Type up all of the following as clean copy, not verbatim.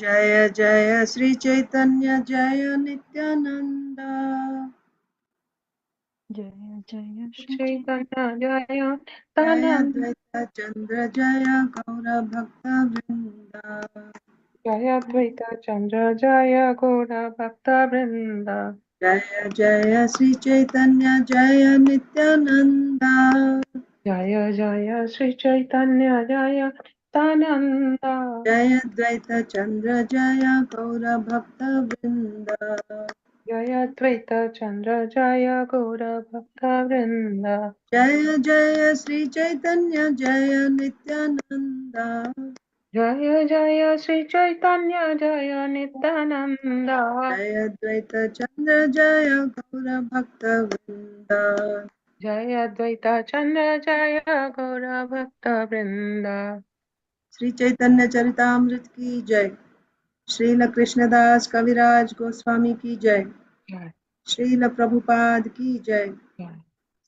Jaya Jaya Sri Chaitanya Jaya Nityananda. Jaya Jaya Shri Chaitanya Jaya Jaya Tanam Dvaita Chandra Jaya Gaura Bhakta Vrinda. Jaya Dvaita Chandra Jaya Gora Bhakta Vrinda Jaya Jaya Sri Chaitanya Jaya Nityananda. Jaya Jaya Sri Chaitanya Jaya Tananda Jaya Dvaita Chandra Jaya Gaura Bhakta Vrinda. Jaya Dvaita Chandra Jaya Gora Bhakta Vrinda Jaya Jaya Sri Chaitanya Jaya Nityananda. Jaya Jaya Sri Chaitanya Jaya Nityananda Jaya Dvaita Chandra Jaya Gaura Bhakta Vrinda. Jaya Dvaita Chandra Jaya Gora Bhakta Vrinda Shri Chaitanya Charitamrita की जय। श्रील कृष्णदास कविराज गोस्वामी की जय। Jai Srila Prabhupada की जय। Jai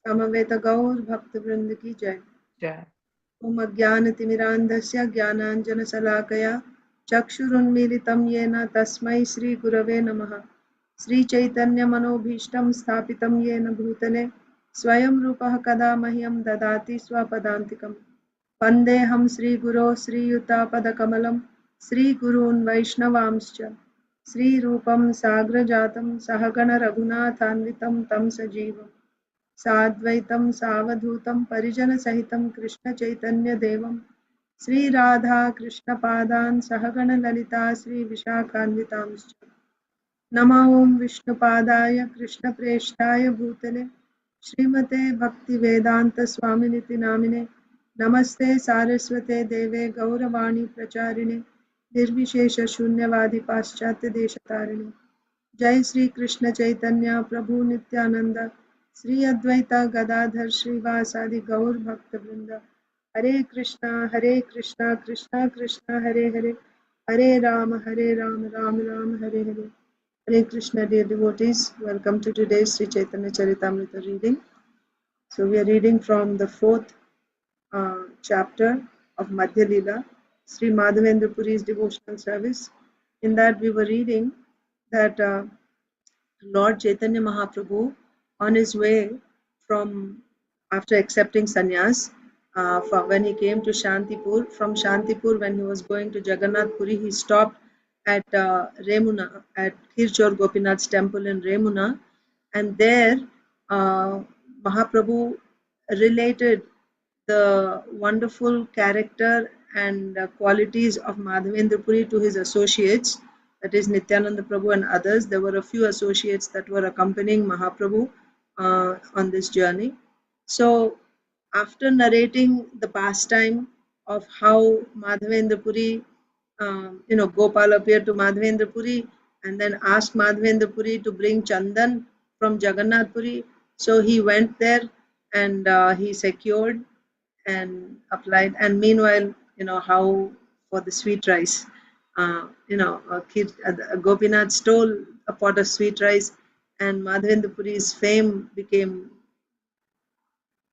समवेत गौर भक्त वृंद की जय। Jai ओम अज्ञानतिमिरान्धस्य ज्ञानाञ्जनशलाकया चक्षुरुन्मीलितं येन तस्मै श्रीगुरवे नमः। श्रीचैतन्यमनोभीष्टं स्थापितं येन भूतले स्वयं रूपः कदा मह्यं ददाति स्वपदान्तिकम्। वन्देऽहं श्रीगुरो श्रीयुतापदकमलं श्रीगुरून् वैष्णवांश्च श्रीरूपं साग्रजातं सहगण रघुनाथान्वितं तं सजीवम् साद्वैतं सावधूतं परिजनसहितं कृष्णचैतन्यदेवं श्रीराधा कृष्णपादान् सहगण ललिता श्रीविशाखान्वितांश्च नमो ॐ विष्णुपादाय कृष्णप्रेष्ठाय भूतले श्रीमते भक्तिवेदान्तस्वामिनिति नामिने नमस्ते सारस्वते देवे गौरवाणी प्रचारिणे निर्विशेषशून्यवादी पाश्चात्यदेशतारिणे जय श्री कृष्ण चैतन्य प्रभु नित्यानंद श्री अद्वैता गदाधर श्रीवासादि गौर भक्त वृंद हरे Krishna Krishna Krishna Hare Hare Hare Ram Ram Ram Hare Hare Hare Krishna, dear devotees. Welcome to today's Sri Chaitanya Charitamrita reading. So we are reading from the fourth chapter of Madhya Lila, Sri Madhavendra Puri's devotional service. In that we were reading that Lord Chaitanya Mahaprabhu, on his way from after accepting sannyas, when he came to Shantipur, from Shantipur when he was going to Jagannath Puri, he stopped at Remuna, at Kirchor Gopinath's temple in Remuna, and there Mahaprabhu related the wonderful character and qualities of Madhavendra Puri to his associates, that is Nityananda Prabhu and others. There were a few associates that were accompanying Mahaprabhu on this journey. So, after narrating the pastime of how Madhavendra Puri, Gopal appeared to Madhavendra Puri and then asked Madhavendra Puri to bring Chandan from Jagannath Puri. So he went there and he secured and applied. And meanwhile, how for the sweet rice, Gopinath stole a pot of sweet rice, and Madhavendra Puri's fame became,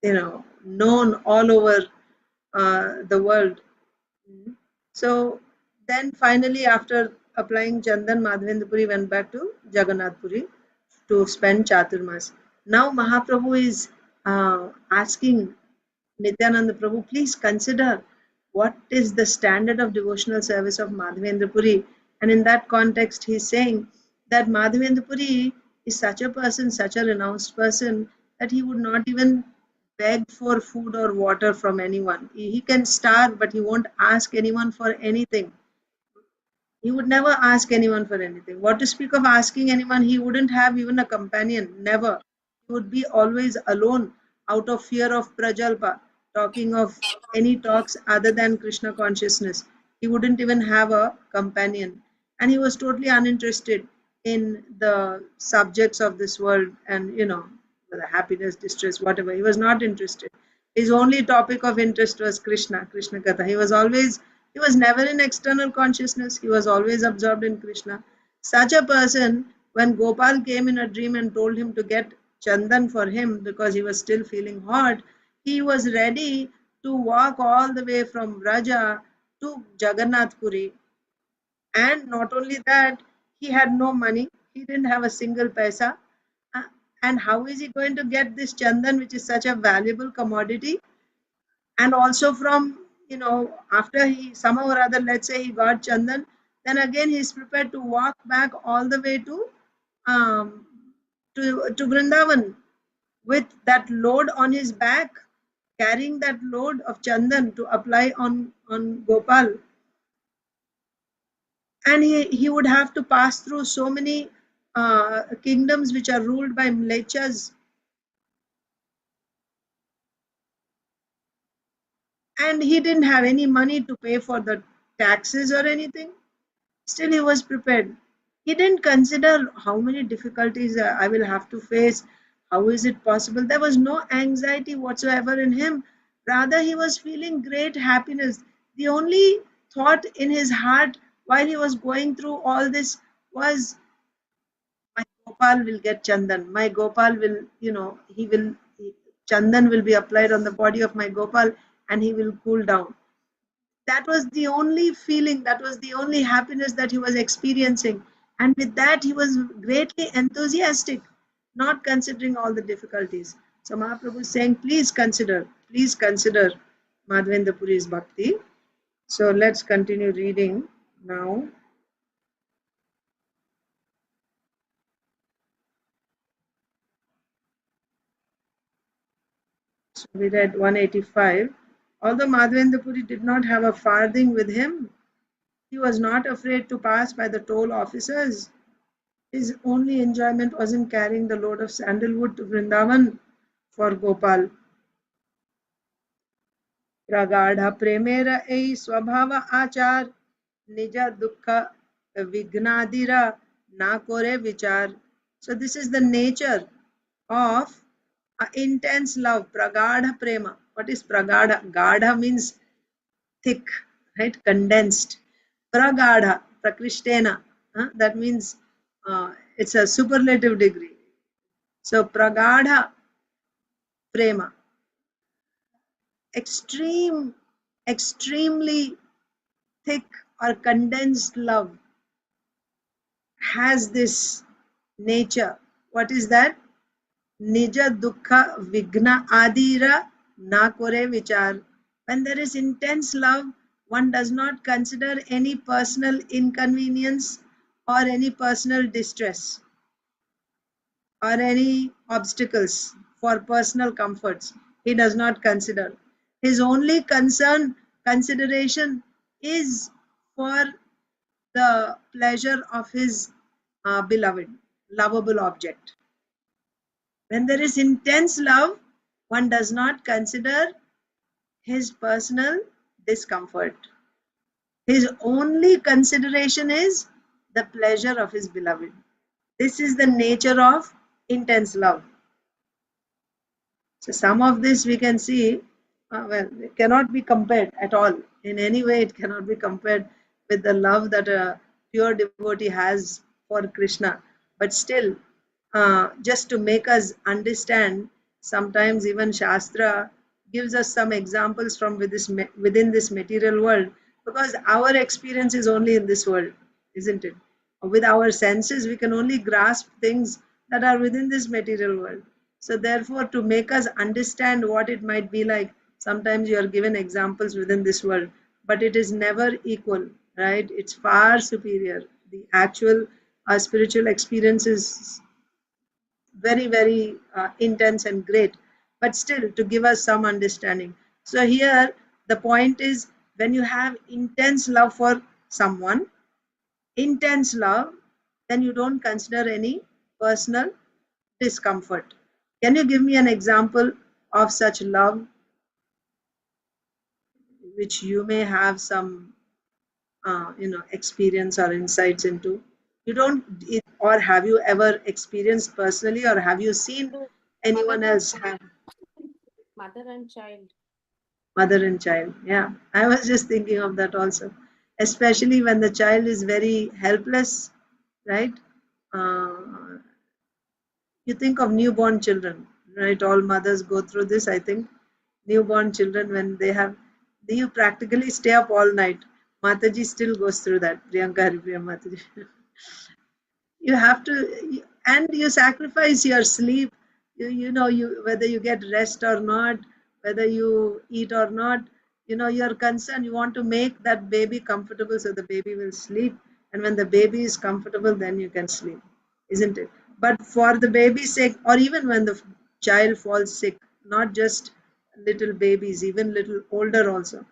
known all over the world. So then finally, after applying Chandan, Madhavendra Puri went back to Jagannath Puri to spend Chaturmas. Now Mahaprabhu is asking Nityananda Prabhu, please consider what is the standard of devotional service of Madhavendra Puri. And in that context, he is saying that Madhavendra Puri is such a person, such a renounced person, that he would not even beg for food or water from anyone. He can starve, but he won't ask anyone for anything. He would never ask anyone for anything. What to speak of asking anyone? He wouldn't have even a companion, never. He would be always alone out of fear of Prajalpa, talking of any talks other than Krishna consciousness. He wouldn't even have a companion. And he was totally uninterested in the subjects of this world and, the happiness, distress, whatever. He was not interested. His only topic of interest was Krishna Katha. He was never in external consciousness. He was always absorbed in Krishna. Such a person, when Gopal came in a dream and told him to get Chandan for him because he was still feeling hot, he was ready to walk all the way from Raja to Jagannath Puri And not only that, he had no money. He didn't have a single paisa. Uh, And how is he going to get this chandan, which is such a valuable commodity? And also from, after he somehow or other, let's say he got chandan, then again he's prepared to walk back all the way um, to Vrindavan with that load on his back, carrying that load of chandan to apply on Gopal. And he would have to pass through so many kingdoms which are ruled by mlechas, and he didn't have any money to pay for the taxes or anything. Still, he was prepared. He didn't consider how many difficulties I will have to face. How is it possible? There was no anxiety whatsoever in him. Rather, he was feeling great happiness. The only thought in his heart while he was going through all this was, my Gopal will get Chandan. My Gopal will, Chandan will be applied on the body of my Gopal and he will cool down. That was the only feeling, that was the only happiness that he was experiencing. And with that, he was greatly enthusiastic, not considering all the difficulties. So Mahaprabhu is saying, please consider Madhavendra Puri's bhakti. So let's continue reading now. So we read 185. Although Madhavendra Puri did not have a farthing with him, he was not afraid to pass by the toll officers. His only enjoyment was in carrying the load of sandalwood to Vrindavan for Gopal. Pragadha premera ei swabhava achar nija dukkha vignadira na kore vichar. So this is the nature of intense love. Pragadha prema. What is pragadha? Gadha means thick, right? Condensed. Pragadha, prakrishtena. That means it's a superlative degree. So pragadha prema, extremely thick or condensed love has this nature. What is that? Nija dukkha vigna adira na kore vichar. When there is intense love, one does not consider any personal inconvenience or any personal distress or any obstacles for personal comforts. He does not consider. His only consideration is for the pleasure of his beloved, lovable object. When there is intense love, one does not consider his personal discomfort. His only consideration is the pleasure of his beloved. This is the nature of intense love. So some of this we can see, it cannot be compared at all. In any way, it cannot be compared with the love that a pure devotee has for Krishna. But still, just to make us understand, sometimes even Shastra gives us some examples from within this material world, because our experience is only in this world, isn't it? With our senses, we can only grasp things that are within this material world. So therefore, to make us understand what it might be like, sometimes you are given examples within this world, but it is never equal, right? It's far superior. The actual spiritual experience is very, very intense and great, but still to give us some understanding. So here, the point is, when you have intense love for someone, intense love, then you don't consider any personal discomfort. Can you give me an example of such love which you may have some experience or insights into? You don't, or have you ever experienced personally, or have you seen anyone else have? Mother and child. Mother and child, yeah, I was just thinking of that also, especially when the child is very helpless, right? uh, you think of newborn children, right? All mothers go through this, I think. Newborn children, when they have, you practically stay up all night Mataji still goes through that. Priyanka Haripriya Mataji. You have to, and you sacrifice your sleep. You whether you get rest or not, whether you eat or not. You're concerned. You want to make that baby comfortable so the baby will sleep. And when the baby is comfortable, then you can sleep, isn't it? But for the baby's sake, or even when the child falls sick, not just little babies, even little older also.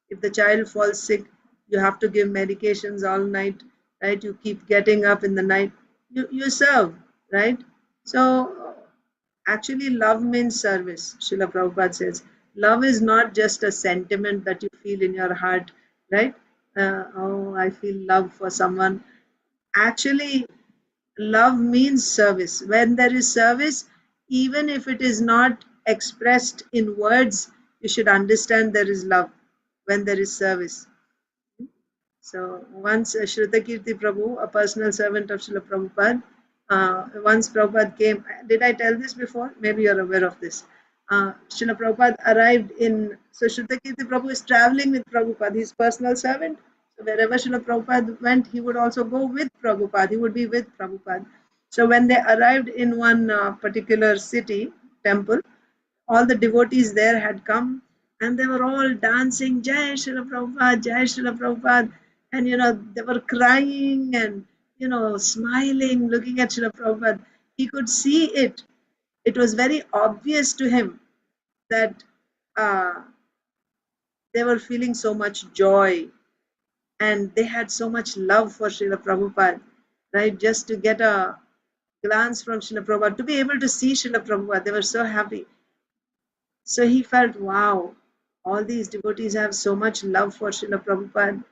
If the child falls sick, you have to give medications all night, right? You keep getting up in the night. You serve, right? So actually, love means service. Srila Prabhupada says, love is not just a sentiment that you feel in your heart, right? Oh, I feel love for someone. Actually, love means service. When there is service, even if it is not expressed in words, you should understand there is love when there is service. So once Shrutakirti Prabhu, a personal servant of Srila Prabhupada, once Prabhupada came, did I tell this before? Maybe you're aware of this. Srila Prabhupada arrived in, so Shrutakirti Prabhu is traveling with Prabhupada, his personal servant. So wherever Srila Prabhupada went, he would also go with Prabhupada, he would be with Prabhupada. So when they arrived in one particular city, temple, all the devotees there had come and they were all dancing, Jai Srila Prabhupada, Jai Srila Prabhupada. And, they were crying and, smiling, looking at Srila Prabhupada. He could see it. It was very obvious to him that they were feeling so much joy and they had so much love for Srila Prabhupada, right? Just to get a glance from Srila Prabhupada, to be able to see Srila Prabhupada, they were so happy. So he felt, wow, all these devotees have so much love for Srila Prabhupada,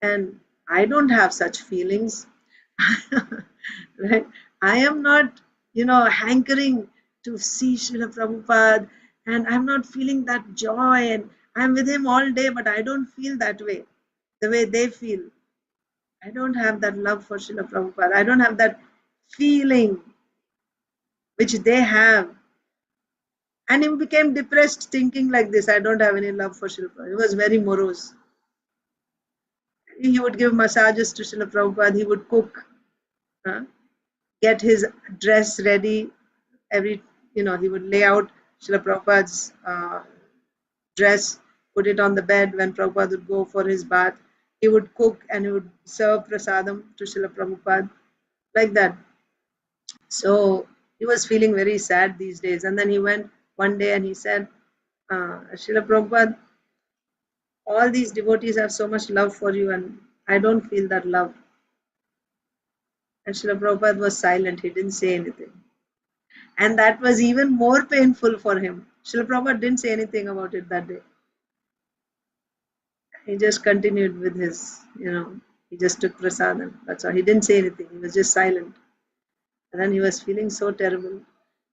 and I don't have such feelings. Right? I am not, hankering to see Srila Prabhupada, and I'm not feeling that joy, and I'm with him all day, but I don't feel that way, the way they feel. I don't have that love for Srila Prabhupada. I don't have that feeling which they have. And he became depressed thinking like this, I don't have any love for Srila Prabhupada. He was very morose. He would give massages to Srila Prabhupada. He would cook, get his dress ready. He would lay out Srila Prabhupada's dress, put it on the bed when Prabhupada would go for his bath. He would cook and he would serve prasadam to Srila Prabhupada, like that. So he was feeling very sad these days. And then he went one day and he said, Srila Prabhupada, all these devotees have so much love for you and I don't feel that love. And Srila Prabhupada was silent. He didn't say anything. And that was even more painful for him. Srila Prabhupada didn't say anything about it that day. He just continued with his, he just took prasadam. That's all. He didn't say anything. He was just silent. And then he was feeling so terrible.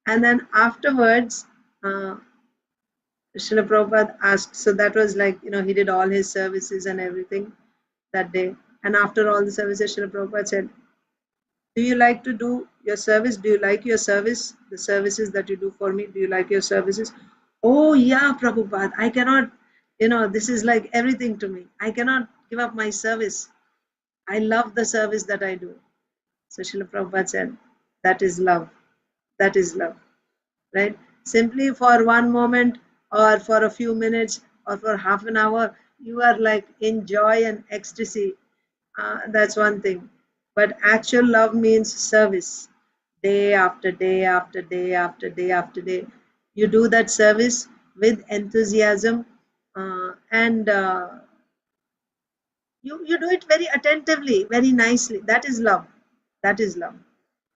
And then afterwards, Srila Prabhupada asked, so that was like, he did all his services and everything that day. And after all the services, Srila Prabhupada said, do you like to do your service? Do you like your service? The services that you do for me, do you like your services? Oh, yeah, Prabhupada, I cannot, this is like everything to me. I cannot give up my service. I love the service that I do. So Srila Prabhupada said, that is love. That is love, right? Simply for one moment or for a few minutes or for half an hour, you are like in joy and ecstasy. That's one thing. But actual love means service. Day after day after day after day after day. You do that service with enthusiasm and you do it very attentively, very nicely. That is love. That is love.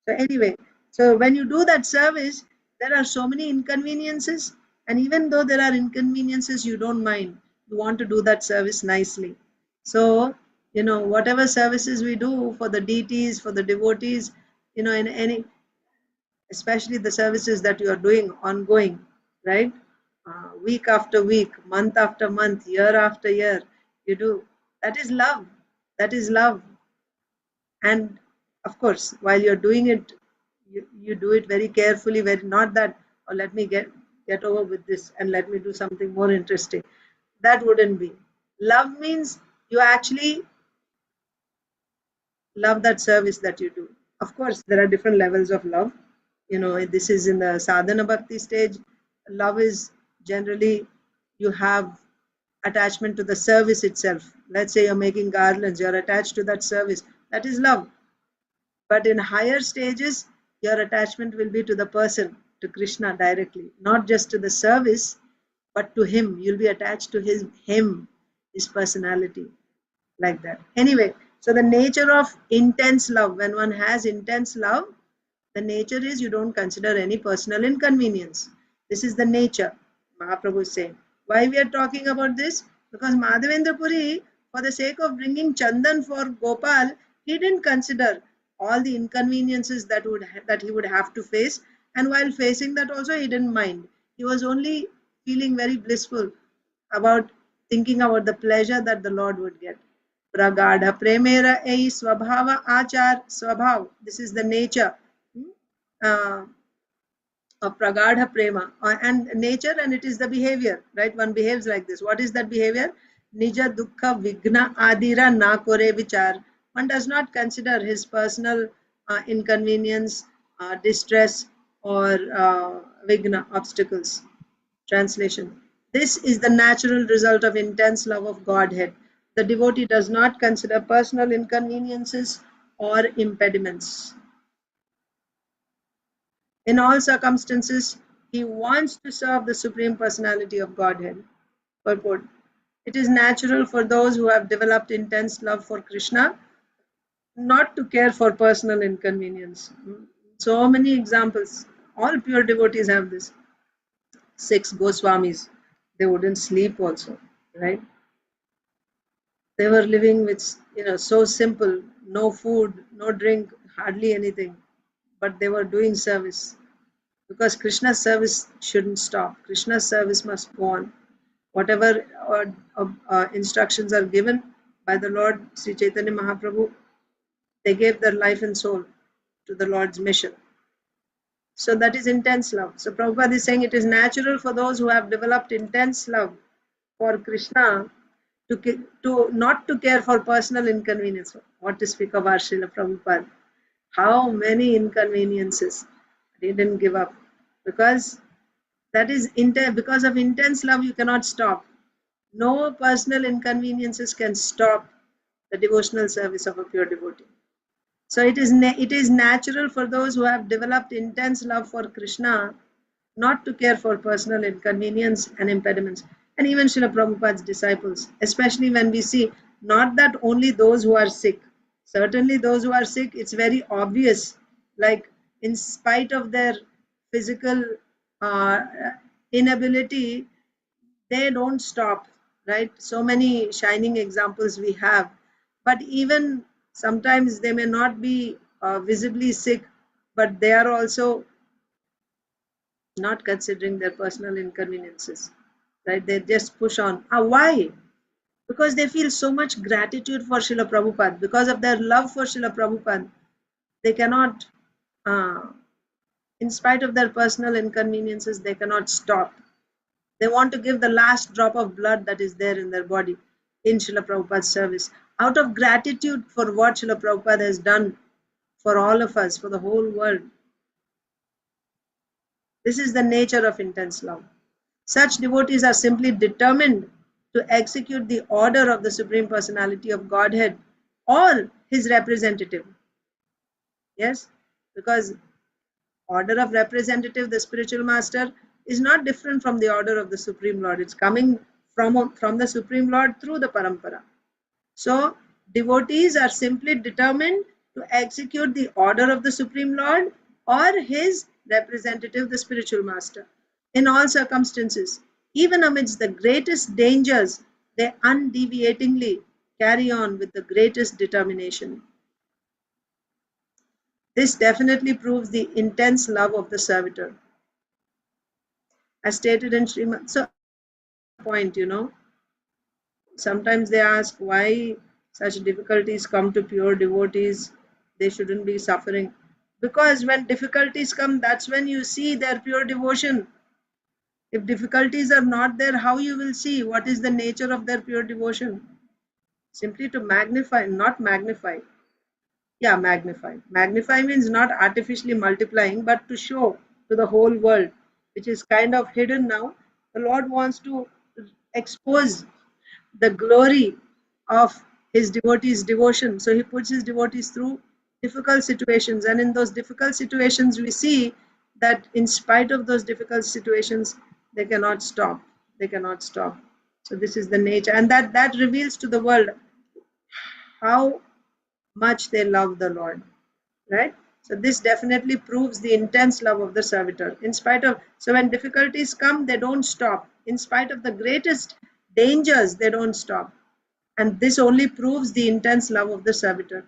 So anyway, so when you do that service, there are so many inconveniences. And even though there are inconveniences, you don't mind. You want to do that service nicely. So, whatever services we do for the deities, for the devotees, in any, especially the services that you are doing ongoing, right? Week after week, month after month, year after year, you do. That is love. That is love. And of course, while you're doing it, you do it very carefully, very not that, oh, let me get over with this and let me do something more interesting. That wouldn't be. Love means you actually love that service that you do. Of course, there are different levels of love. This is in the sadhana bhakti stage. Love is generally you have attachment to the service itself. Let's say you're making garlands, you're attached to that service. That is love. But in higher stages, your attachment will be to the person, to Krishna directly, not just to the service, but to him. You'll be attached to his personality, like that. Anyway, so the nature of intense love, when one has intense love, the nature is you don't consider any personal inconvenience. This is the nature, Mahaprabhu is saying. Why we are talking about this? Because Madhavendra Puri, for the sake of bringing Chandan for Gopal, he didn't consider all the inconveniences that he would have to face. And while facing that also, he didn't mind. He was only feeling very blissful about thinking about the pleasure that the Lord would get. Pragadha premera ei swabhava achar swabhav. This is the nature uh, of pragadha prema and nature, and it is the behavior, right? One behaves like this. What is that behavior? Nija dukkha vigna adira na kore vichar. One does not consider his personal inconvenience, distress, or vigna, obstacles. Translation: this is the natural result of intense love of Godhead. The devotee does not consider personal inconveniences or impediments. In all circumstances, he wants to serve the Supreme Personality of Godhead. Purport: it is natural for those who have developed intense love for Krishna not to care for personal inconvenience. So many examples. All pure devotees have this. 6 Goswamis, they wouldn't sleep also, right? They were living with, so simple, no food, no drink, hardly anything, but they were doing service. Because Krishna's service shouldn't stop. Krishna's service must go on. Whatever instructions are given by the Lord Sri Chaitanya Mahaprabhu, they gave their life and soul to the Lord's mission. So that is intense love. So Prabhupada is saying it is natural for those who have developed intense love for Krishna to not to care for personal inconvenience. What to speak of our Srila Prabhupada? How many inconveniences he didn't give up, because that is because of intense love you cannot stop. No personal inconveniences can stop the devotional service of a pure devotee. So it is natural for those who have developed intense love for Krishna not to care for personal inconvenience and impediments. And even Srila Prabhupada's disciples, especially when we see not that only those who are sick, certainly those who are sick, it's very obvious, like in spite of their physical uh, inability, they don't stop, right? So many shining examples we have. But even sometimes they may not be visibly sick, but they are also not considering their personal inconveniences, right? They just push on. Why? Because they feel so much gratitude for Srila Prabhupada. Because of their love for Srila Prabhupada, they cannot, in spite of their personal inconveniences, they cannot stop. They want to give the last drop of blood that is there in their body in Srila Prabhupada's service, out of gratitude for what Srila Prabhupada has done for all of us, for the whole world. This is the nature of intense love. Such devotees are simply determined to execute the order of the Supreme Personality of Godhead or his representative. Yes, because order of representative, the spiritual master, is not different from the order of the Supreme Lord. It's coming from the Supreme Lord through the parampara. So devotees are simply determined to execute the order of the Supreme Lord or his representative, the spiritual master. In all circumstances, even amidst the greatest dangers, they undeviatingly carry on with the greatest determination. This definitely proves the intense love of the servitor. As stated in Srimad, so point, sometimes they ask why such difficulties come to pure devotees. They shouldn't be suffering. Because when difficulties come, that's when you see their pure devotion. If difficulties are not there, how you will see what is the nature of their pure devotion? simply to magnify, not magnify. Yeah, magnify. Magnify means not artificially multiplying, but to show to the whole world, which is kind of hidden now. The Lord wants to expose the glory of his devotees' devotion. So he puts his devotees through difficult situations. And in those difficult situations, we see that in spite of those difficult situations, they cannot stop. They cannot stop. So this is the nature. And that reveals to the world how much they love the Lord, right? So this definitely proves the intense love of the servitor. In spite of, so when difficulties come, they don't stop. In spite of the greatest dangers, they don't stop. And this only proves the intense love of the servitor.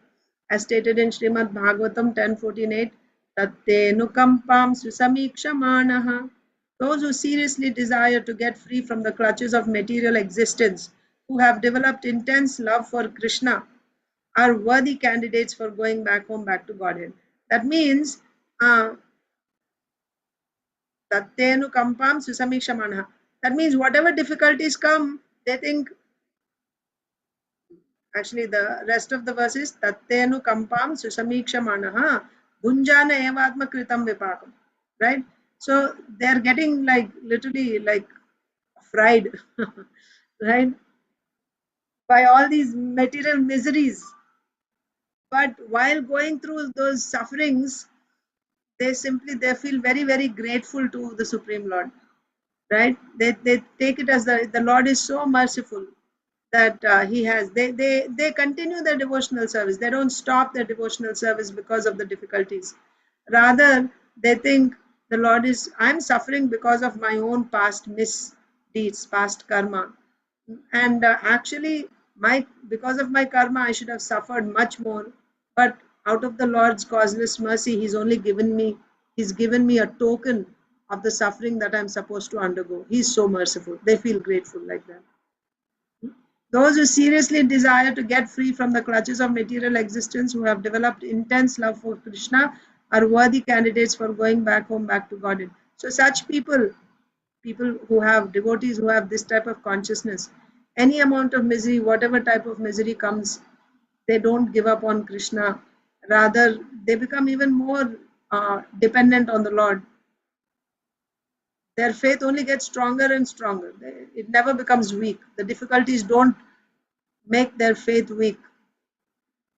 As stated in Srimad Bhagavatam 10:14-8, Tattenukampam susamikshamaanaha. Those who seriously desire to get free from the clutches of material existence, who have developed intense love for Krishna, are worthy candidates for going back home, back to Godhead. That means, Tattenu kampam susamikshamana. That means whatever difficulties come, they think, actually the rest of the verse is Tattenu kampam susamikshamana gunjana evatma kritam vipakam. Right? So they are getting like literally like fried, right? By all these material miseries. But while going through those sufferings, they feel very, very grateful to the Supreme Lord, right? They take it as the Lord is so merciful that he has, they continue their devotional service. They don't stop their devotional service because of the difficulties. Rather, they think the Lord is, I'm suffering because of my own past misdeeds, past karma. And actually, because of my karma, I should have suffered much more. But out of the Lord's causeless mercy, He's given me a token of the suffering that I'm supposed to undergo. He's so merciful. They feel grateful like that. Those who seriously desire to get free from the clutches of material existence, who have developed intense love for Krishna, are worthy candidates for going back home, back to Godhead. So such people who have devotees who have this type of consciousness, any amount of misery, whatever type of misery comes, they don't give up on Krishna. Rather, they become even more dependent on the Lord. Their faith only gets stronger and stronger. It never becomes weak. The difficulties don't make their faith weak.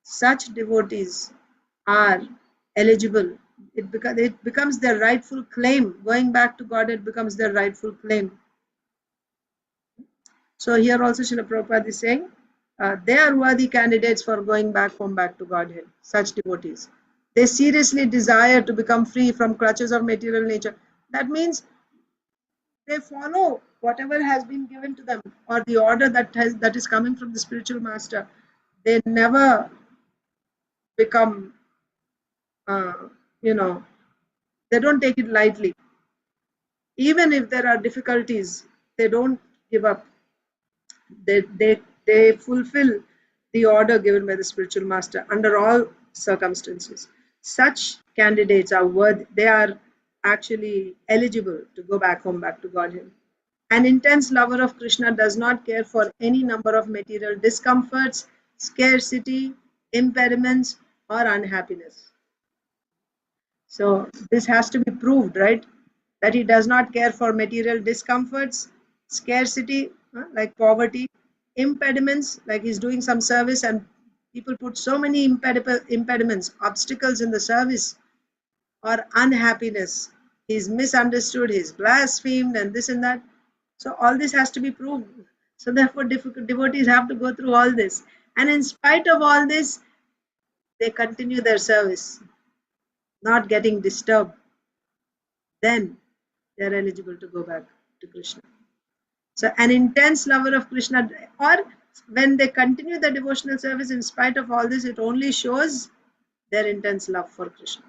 Such devotees are eligible. It becomes their rightful claim. Going back to God, it becomes their rightful claim. So here also Srila Prabhupada is saying, they are worthy candidates for going back home, back to Godhead, such devotees. They seriously desire to become free from clutches of material nature. That means they follow whatever has been given to them, or the order that is coming from the spiritual master. They never become, uh, you know, they don't take it lightly. Even if there are difficulties, they don't give up. They fulfill the order given by the spiritual master under all circumstances. Such candidates are they are actually eligible to go back home, back to Godhead. An intense lover of Krishna does not care for any number of material discomforts, scarcity, impediments, or unhappiness. So this has to be proved, right? That he does not care for material discomforts, scarcity, like poverty, impediments, like he's doing some service and people put so many impediments, obstacles in the service, or unhappiness. He's misunderstood, he's blasphemed, and this and that. So all this has to be proved. So therefore, devotees have to go through all this. And in spite of all this, they continue their service, not getting disturbed. Then they are eligible to go back to Krishna. So an intense lover of Krishna, or when they continue the devotional service in spite of all this, it only shows their intense love for Krishna.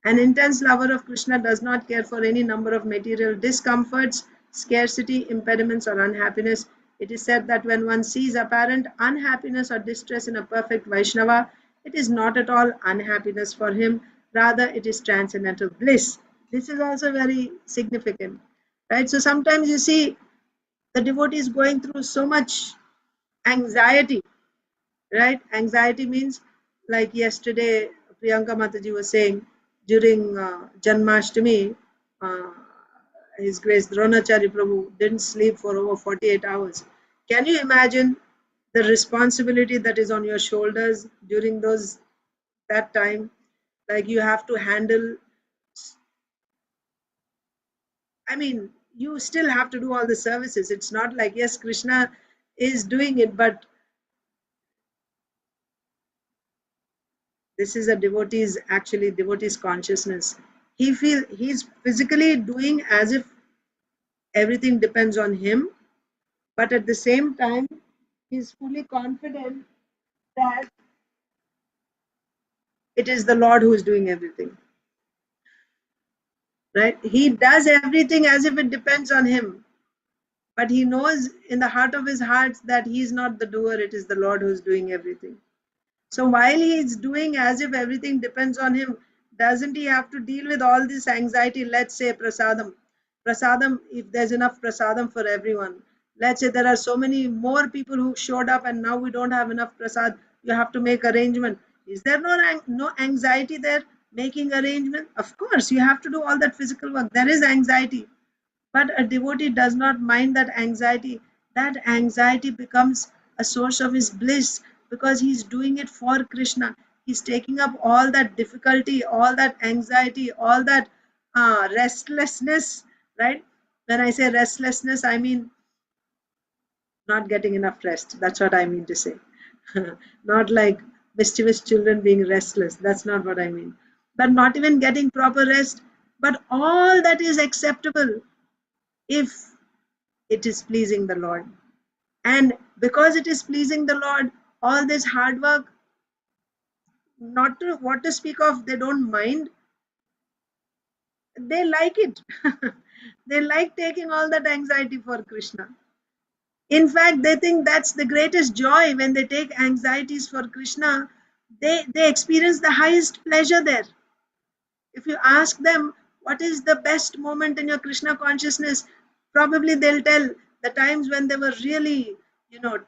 An intense lover of Krishna does not care for any number of material discomforts, scarcity, impediments, or unhappiness. It is said that when one sees apparent unhappiness or distress in a perfect Vaishnava, it is not at all unhappiness for him, rather, it is transcendental bliss. This is also very significant, right? So sometimes you see the devotee is going through so much anxiety, right? Anxiety means, like yesterday, Priyanka Mataji was saying, during Janmashtami, uh, His Grace Dronachari Prabhu didn't sleep for over 48 hours. Can you imagine the responsibility that is on your shoulders during that time? Like you have to handle, I mean, you still have to do all the services. It's not like, yes, Krishna is doing it, but this is a devotee's consciousness. He's physically doing as if everything depends on him, but at the same time, he's fully confident that it is the Lord who is doing everything. Right? He does everything as if it depends on him, but he knows in the heart of his heart that he's not the doer, it is the Lord who's doing everything. So while he's doing as if everything depends on him, doesn't he have to deal with all this anxiety? Let's say prasadam. Prasadam, if there's enough prasadam for everyone. Let's say there are so many more people who showed up and now we don't have enough prasad. You have to make arrangement. Is there no anxiety there making arrangement? Of course, you have to do all that physical work. There is anxiety. But a devotee does not mind that anxiety. That anxiety becomes a source of his bliss because he's doing it for Krishna. He's taking up all that difficulty, all that anxiety, all that restlessness, right? When I say restlessness, I mean not getting enough rest. That's what I mean to say. Not like mischievous children being restless. That's not what I mean. But not even getting proper rest, but all that is acceptable if it is pleasing the Lord. And because it is pleasing the Lord, all this hard work, not to what to speak of, they don't mind. They like it. They like taking all that anxiety for Krishna. In fact, they think that's the greatest joy when they take anxieties for Krishna. They experience the highest pleasure there. If you ask them what is the best moment in your Krishna consciousness, probably they'll tell the times when they were really,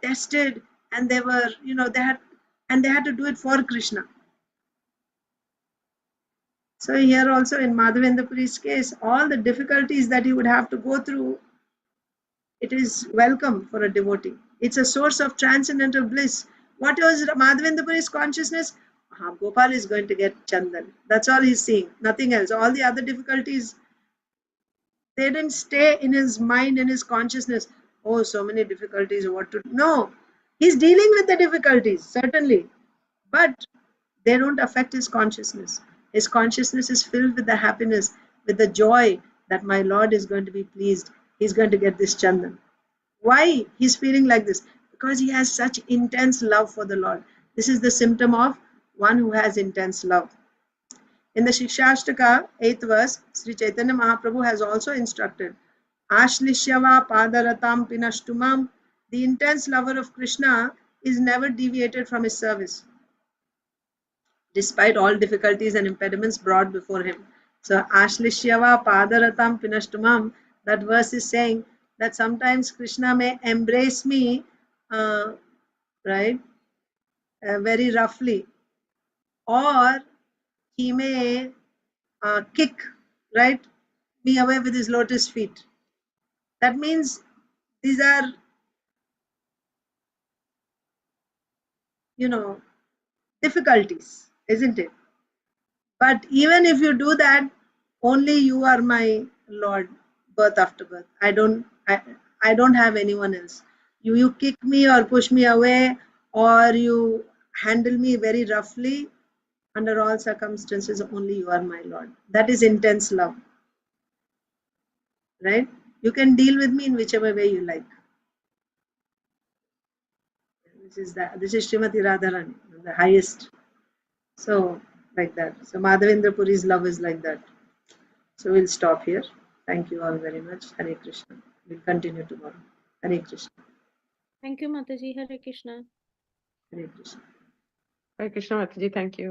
tested, and they were, they had to do it for Krishna. So here also in Madhavendra Puri's case, all the difficulties that he would have to go through, it is welcome for a devotee. It's a source of transcendental bliss. What was Madhavendra Puri's consciousness? Gopal is going to get Chandan. That's all he's seeing, nothing else. All the other difficulties, they didn't stay in his mind, in his consciousness. Oh, so many difficulties, what to do? No, he's dealing with the difficulties, certainly, but they don't affect his consciousness. His consciousness is filled with the happiness, with the joy that my Lord is going to be pleased. He's going to get this Chandan. Why he's feeling like this? Because he has such intense love for the Lord. This is the symptom of one who has intense love. In the Shikshashtaka, 8th verse, Sri Chaitanya Mahaprabhu has also instructed, Ashlishyava padaratam pinashtumam. The intense lover of Krishna is never deviated from his service, despite all difficulties and impediments brought before him. So, Ashlishyava padaratam pinashtumam, that verse is saying that sometimes Krishna may embrace me, right, very roughly, or he may kick, right, me away with his lotus feet. That means these are, difficulties, isn't it? But even if you do that, only you are my Lord, birth after birth. I don't have anyone else. You kick me or push me away, or you handle me very roughly. Under all circumstances, only you are my Lord. That is intense love, right? You can deal with me in whichever way you like. This is Srimati Radharani, the highest. So like that. So Madhavendra Puri's love is like that. So we'll stop here. Thank you all very much. Hare Krishna. We'll continue tomorrow. Hare Krishna. Thank you, Mataji. Hare Krishna. Hare Krishna. Hare Krishna, Mataji. Thank you.